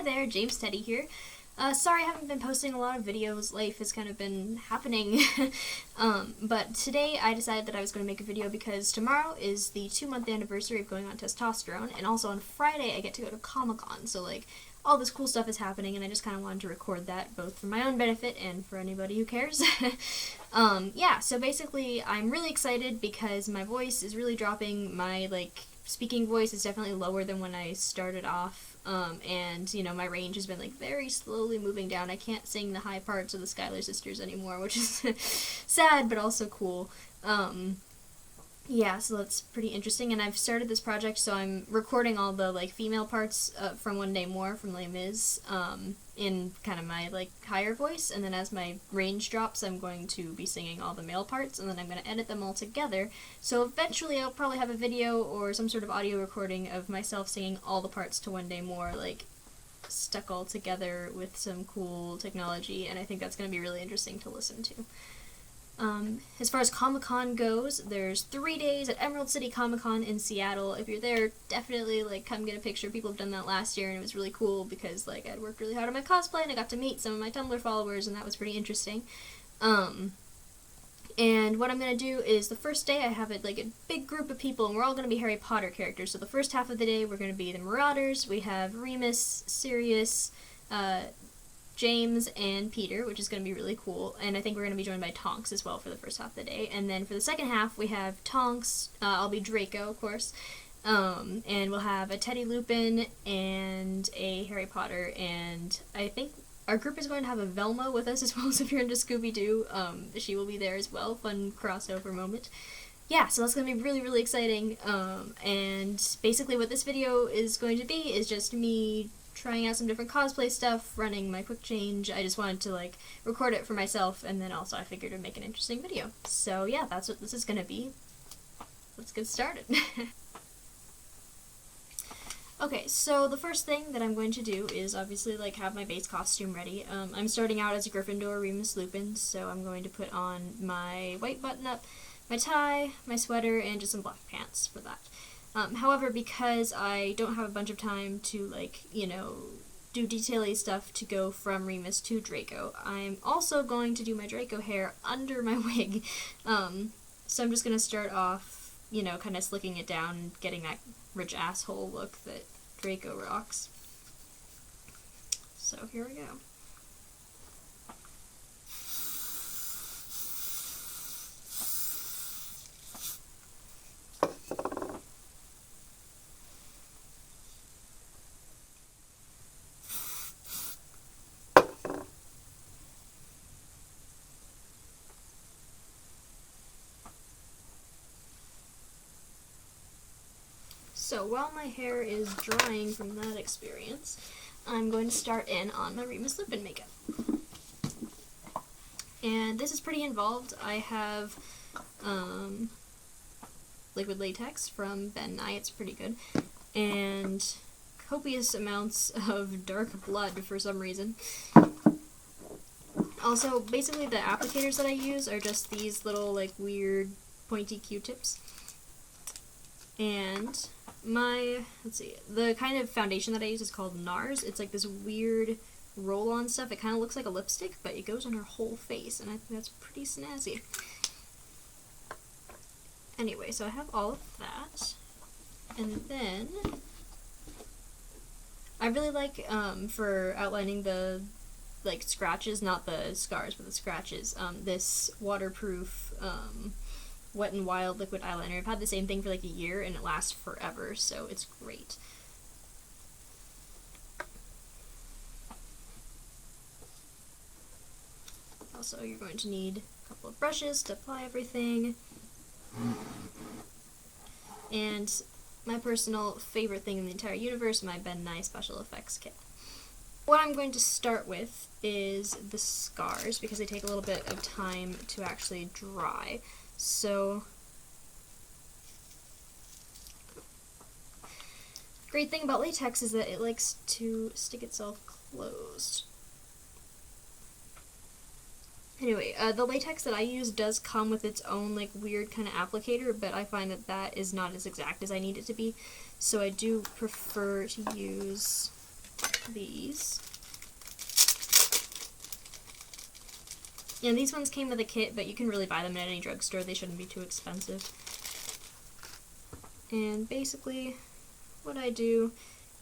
there, James Teddy here. Sorry I haven't been posting a lot of videos, life has kind of been happening, but today I decided that I was going to make a video because tomorrow is the 2-month anniversary of going on testosterone, and also on Friday I get to go to Comicon, so like, all this cool stuff is happening, and I just kind of wanted to record that, both for my own benefit and for anybody who cares. Yeah, so basically I'm really excited because my voice is really dropping. My, speaking voice is definitely lower than when I started off. And, you know, my range has been, very slowly moving down. I can't sing the high parts of the Schuyler Sisters anymore, which is sad, but also cool. Yeah, so that's pretty interesting, and I've started this project, so I'm recording all the, female parts from One Day More from Les Mis, in kind of my, higher voice, and then as my range drops, I'm going to be singing all the male parts, and then I'm going to edit them all together, so eventually I'll probably have a video or some sort of audio recording of myself singing all the parts to One Day More, stuck all together with some cool technology, and I think that's going to be really interesting to listen to. As far as Comic-Con goes, there's 3 days at Emerald City Comicon in Seattle. If you're there, definitely, come get a picture. People have done that last year, and it was really cool because, I'd worked really hard on my cosplay, and I got to meet some of my Tumblr followers, and that was pretty interesting. And what I'm going to do is, the first day I have a big group of people, and we're all going to be Harry Potter characters. So the first half of the day, we're going to be the Marauders. We have Remus, Sirius, James, and Peter, which is going to be really cool, and I think we're going to be joined by Tonks as well for the first half of the day, and then for the second half we have Tonks, I'll be Draco, of course, and we'll have a Teddy Lupin and a Harry Potter, and I think our group is going to have a Velma with us as well, so if you're into Scooby-Doo, she will be there as well, fun crossover moment. Yeah, so that's going to be really, really exciting, and basically what this video is going to be is just me trying out some different cosplay stuff, running my quick change. I just wanted to, record it for myself, and then also I figured to make an interesting video. So yeah, that's what this is gonna be. Let's get started. Okay, so the first thing that I'm going to do is obviously, have my base costume ready. I'm starting out as a Gryffindor Remus Lupin, so I'm going to put on my white button-up, my tie, my sweater, and just some black pants for that. However, because I don't have a bunch of time to, do detail-y stuff to go from Remus to Draco, I'm also going to do my Draco hair under my wig. So I'm just going to start off, kind of slicking it down and getting that rich asshole look that Draco rocks. So here we go. So while my hair is drying from that experience, I'm going to start in on my Remus Lupin makeup. And this is pretty involved. I have liquid latex from Ben Nye, it's pretty good, and copious amounts of dark blood for some reason. Also, basically the applicators that I use are just these little, weird pointy Q-tips. And the kind of foundation that I use is called NARS. It's this weird roll-on stuff. It kind of looks like a lipstick, but it goes on her whole face, and I think that's pretty snazzy. Anyway, so I have all of that, and then I really like, for outlining the, scratches, not the scars, but the scratches, this waterproof, Wet n Wild liquid eyeliner. I've had the same thing for a year, and it lasts forever, so it's great. Also, you're going to need a couple of brushes to apply everything. And my personal favorite thing in the entire universe, my Ben Nye Special Effects Kit. What I'm going to start with is the scars, because they take a little bit of time to actually dry. So, great thing about latex is that it likes to stick itself closed. Anyway, the latex that I use does come with its own, weird kind of applicator, but I find that that is not as exact as I need it to be, so I do prefer to use these. And these ones came with a kit, but you can really buy them at any drugstore. They shouldn't be too expensive. And basically what I do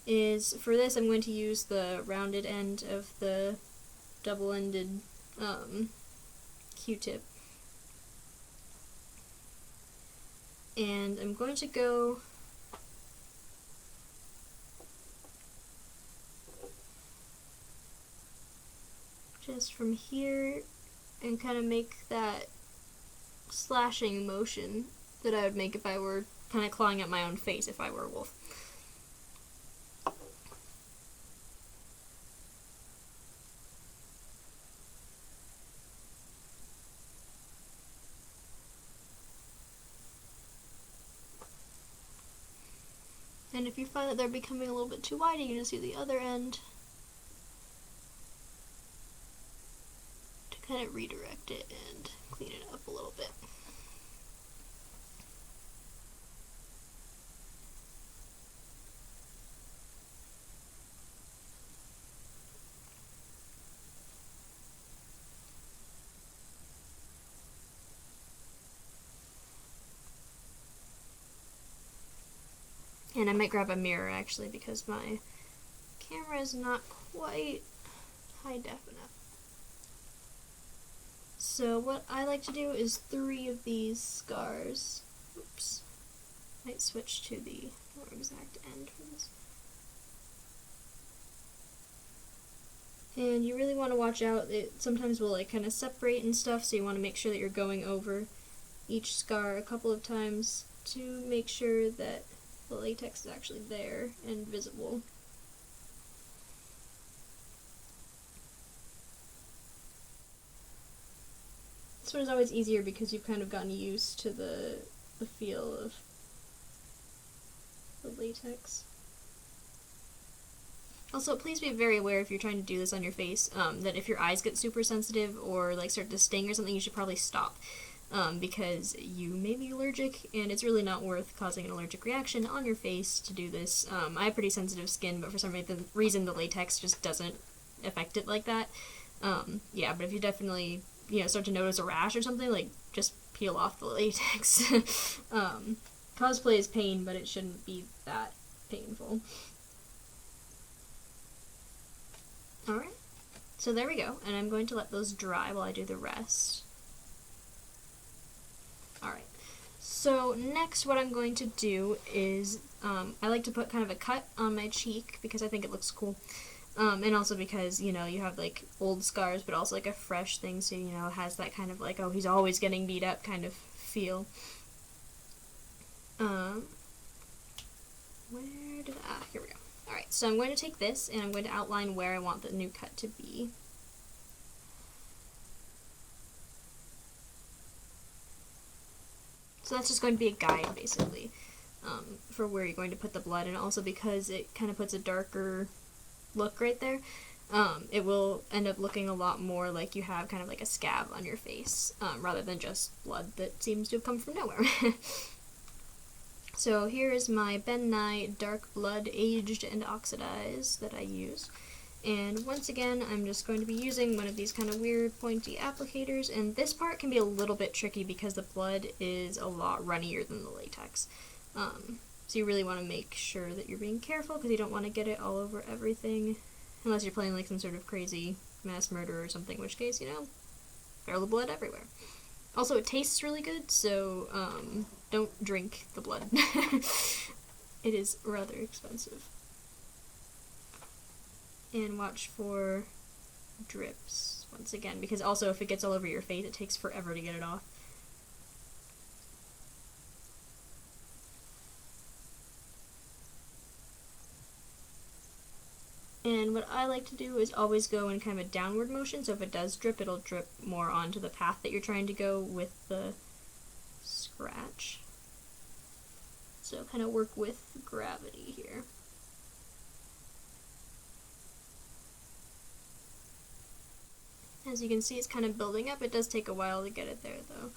is, for this I'm going to use the rounded end of the double-ended Q-tip. And I'm going to go just from here and kind of make that slashing motion that I would make if I were kind of clawing at my own face if I were a wolf. And if you find that they're becoming a little bit too wide, you can just use the other end to kind of redirect it and clean it up a little bit. And I might grab a mirror actually because my camera is not quite high def enough. So what I like to do is 3 of these scars. Oops. Might switch to the more exact end for this. And you really want to watch out. It sometimes will like kind of separate and stuff, so you want to make sure that you're going over each scar a couple of times to make sure that the latex is actually there and visible. This one is always easier because you've kind of gotten used to the feel of the latex. Also, please be very aware if you're trying to do this on your face, that if your eyes get super sensitive or like start to sting or something, you should probably stop. Because you may be allergic, and it's really not worth causing an allergic reaction on your face to do this. I have pretty sensitive skin, but for some reason the latex just doesn't affect it like that. Yeah, but if you definitely, start to notice a rash or something, like, just peel off the latex. Cosplay is pain, but it shouldn't be that painful. Alright, so there we go, and I'm going to let those dry while I do the rest. Alright, so next what I'm going to do is, I like to put kind of a cut on my cheek because I think it looks cool. And also because, you have like old scars but also like a fresh thing, so it has that kind of like, oh, he's always getting beat up kind of feel. Here we go. Alright, so I'm going to take this and I'm going to outline where I want the new cut to be. So that's just going to be a guide, basically, for where you're going to put the blood, and also because it kind of puts a darker look right there, it will end up looking a lot more like you have kind of like a scab on your face, rather than just blood that seems to have come from nowhere. So here is my Ben Nye Dark Blood Aged and Oxidized that I use. And once again, I'm just going to be using one of these kind of weird pointy applicators, and this part can be a little bit tricky because the blood is a lot runnier than the latex. So you really want to make sure that you're being careful because you don't want to get it all over everything, unless you're playing like some sort of crazy mass murder or something, in which case, barrel of blood everywhere. Also, it tastes really good, so don't drink the blood. It is rather expensive. And watch for drips, once again, because also if it gets all over your face, it takes forever to get it off. And what I like to do is always go in kind of a downward motion, so if it does drip, it'll drip more onto the path that you're trying to go with the scratch. So kind of work with gravity here. As you can see, it's kind of building up. It does take a while to get it there, though.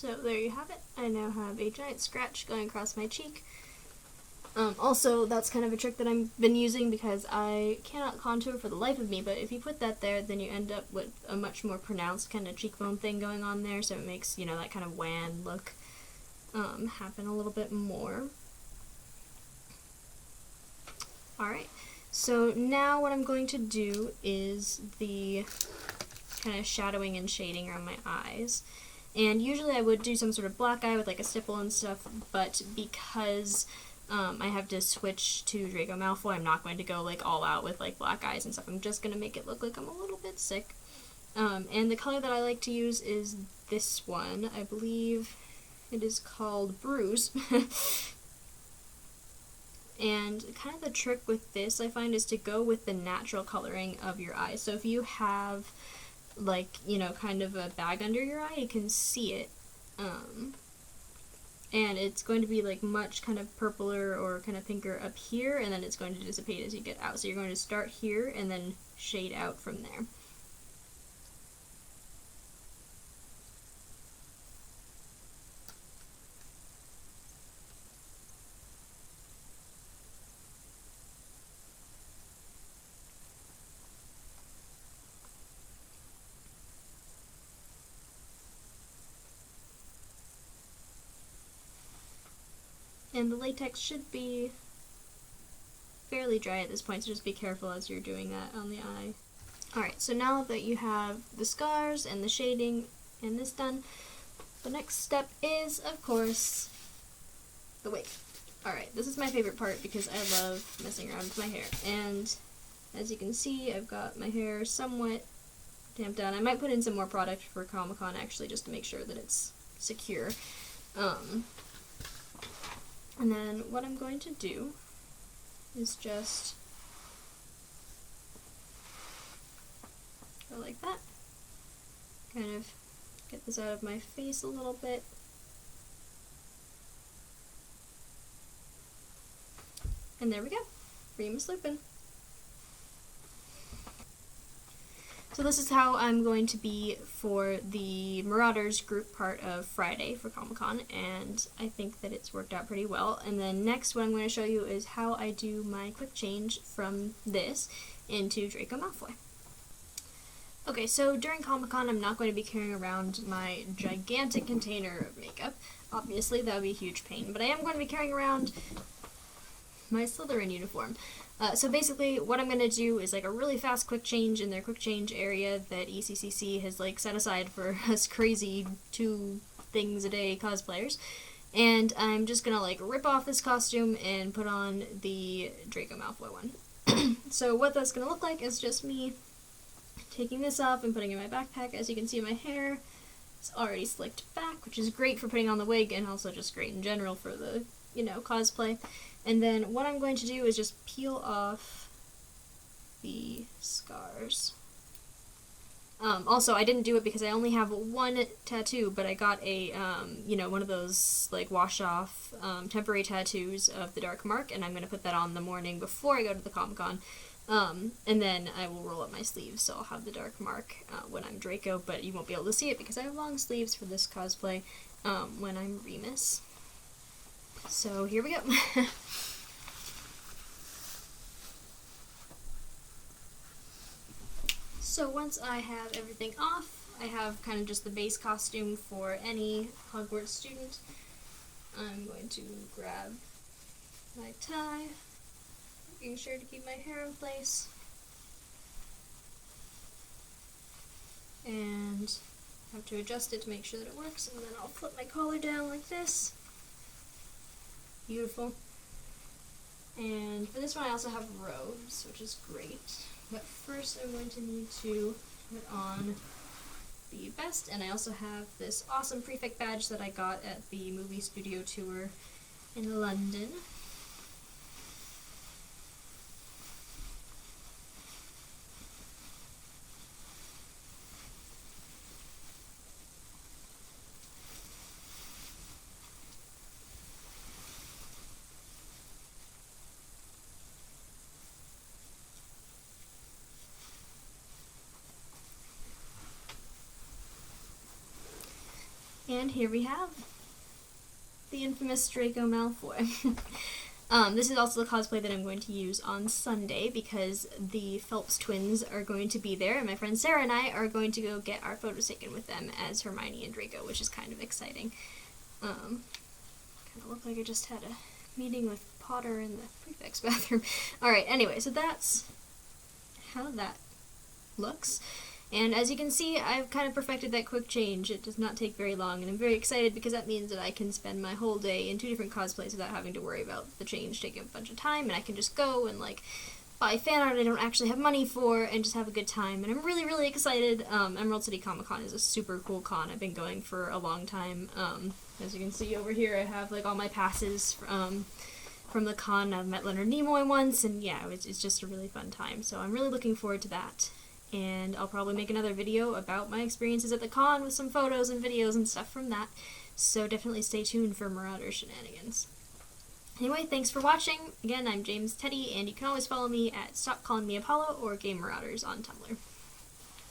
So there you have it. I now have a giant scratch going across my cheek. Also, that's kind of a trick that I've been using because I cannot contour for the life of me, but if you put that there, then you end up with a much more pronounced kind of cheekbone thing going on there, so it makes, you know, that kind of wan look happen a little bit more. Alright, so now what I'm going to do is the kind of shadowing and shading around my eyes. And usually I would do some sort of black eye with like a stipple and stuff, but because I have to switch to Draco Malfoy, I'm not going to go like all out with like black eyes and stuff. I'm just going to make it look like I'm a little bit sick. And the color that I like to use is this one. I believe it is called Bruise. And kind of the trick with this, I find, is to go with the natural coloring of your eyes. So if you have like, you know, kind of a bag under your eye, you can see it. And it's going to be like much kind of purpler or kind of pinker up here, and then it's going to dissipate as you get out. So you're going to start here and then shade out from there. And the latex should be fairly dry at this point, so just be careful as you're doing that on the eye. Alright, so now that you have the scars and the shading and this done, the next step is, of course, the wig. Alright, this is my favorite part because I love messing around with my hair. And as you can see, I've got my hair somewhat damped down. I might put in some more product for Comicon actually, just to make sure that it's secure. And then what I'm going to do is just go like that. Kind of get this out of my face a little bit. And there we go. Remus Lupin. So this is how I'm going to be for the Marauders group part of Friday for Comicon, and I think that it's worked out pretty well. And then next what I'm going to show you is how I do my quick change from this into Draco Malfoy. Okay, so during Comicon I'm not going to be carrying around my gigantic container of makeup. Obviously that would be a huge pain, but I am going to be carrying around my Slytherin uniform. So basically what I'm going to do is like a really fast quick change in their quick change area that ECCC has like set aside for us crazy 2 things a day cosplayers. And I'm just going to like rip off this costume and put on the Draco Malfoy one. So what that's going to look like is just me taking this off and putting it in my backpack. As you can see, my hair is already slicked back, which is great for putting on the wig and also just great in general for the, you know, cosplay. And then what I'm going to do is just peel off the scars. Also, I didn't do it because I only have 1 tattoo, but I got a, you know, one of those, like, wash-off temporary tattoos of the Dark Mark, and I'm going to put that on the morning before I go to the Comicon. And then I will roll up my sleeves, so I'll have the Dark Mark when I'm Draco, but you won't be able to see it because I have long sleeves for this cosplay when I'm Remus. So here we go. So once I have everything off, I have kind of just the base costume for any Hogwarts student. I'm going to grab my tie, making sure to keep my hair in place, and have to adjust it to make sure that it works, and then I'll flip my collar down like this. Beautiful. And for this one I also have robes, which is great. But first I'm going to need to put on the vest, and I also have this awesome prefect badge that I got at the movie studio tour in London. And here we have the infamous Draco Malfoy. This is also the cosplay that I'm going to use on Sunday because the Phelps twins are going to be there, and my friend Sarah and I are going to go get our photos taken with them as Hermione and Draco, which is kind of exciting. Kind of look like I just had a meeting with Potter in the prefect's bathroom. Alright, anyway, so that's how that looks. And as you can see, I've kind of perfected that quick change. It does not take very long, and I'm very excited because that means that I can spend my whole day in 2 different cosplays without having to worry about the change taking a bunch of time, and I can just go and, like, buy fan art I don't actually have money for and just have a good time. And I'm really, really excited. Emerald City Comicon is a super cool con. I've been going for a long time. As you can see over here, I have, like, all my passes from the con. I've met Leonard Nimoy once, and yeah, it's just a really fun time. So I'm really looking forward to that. And I'll probably make another video about my experiences at the con with some photos and videos and stuff from that. So definitely stay tuned for Marauder shenanigans. Anyway, thanks for watching. Again, I'm James Teddy, and you can always follow me at Stop Calling Me Apollo or Game Marauders on Tumblr.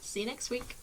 See you next week.